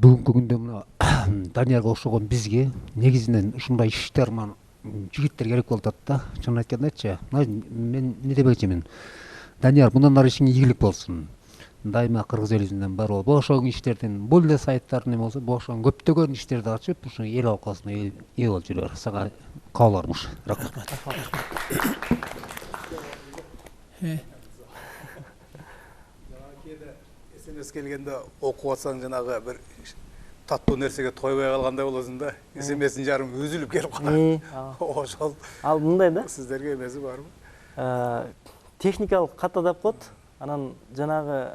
бүгүнкү күндө мына Даниярга окшогон бизге негизинен ушундай иштер жигиттер керек болуп атат да. Чынын айткандачы, мен эмне демекчимин? Данияр, мындан ары ишиңе ийгилик болсун. Дайыма кыргыз элибизден бар болуп, ошол иштердин бул эле сайттардын эме болсо, ошол көптөгөн иштерди ачып, ушу эл алкасына ээ болуп жүрө бер. Сага кабыл бармыш. Рахмат. СМС келгенде окуп атсаң жанагы бир таттуу нерсеге тойбой калгандай болосуң да. СМСтин жарым үзүлүп келип калат. Ошол. Ал мындай да. Сиздерге эмеси барбы? Техникалык каттадап коет. Анан жанагы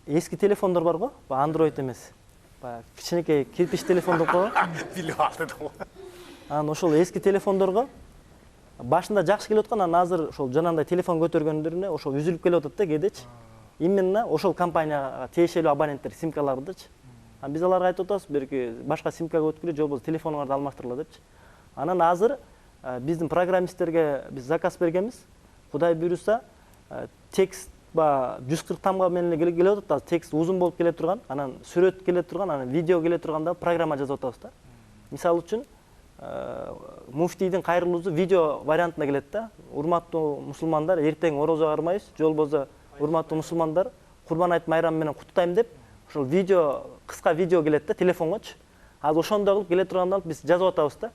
эски телефондор бар го, Android эмес. Баягы кичинекей кирпич телефон деп койгон. Билип алдым. Анан ошол эски телефондорго башында жакшы келип аткан, анан азыр ошол жанагындай телефон көтөргөндөрүнө ошол үзүлүп келип атат да кээдечи. Именно ошол компанияга тиешелүү абоненттер симкалардычы. Биз аларга айтып атабыз, берки башка симкага өткүлө, же болбосо телефонуңарды алмаштыргыла депчи. Анан азыр биздин программисттерге биз заказ бергенбиз. Кудай буйруса, текст 140 тамга менен келип атат. Текст узун болуп келе турган, анан сүрөт келе турган, анан видео келе турганда программа жазып атабыз да. Мисалы үчүн, муфтийдин кайрылуусу видео вариантына келет да. Урматтуу мусулмандар, эртең орозо армайбыз, же болбосо урматтуу мусулмандар, Курбан айт майрамы менен куттуктайм деп, ошол видео, кыска видео келет да телефонгочу. Азыр ошондой кылып келе турганда биз жазып атабыз да.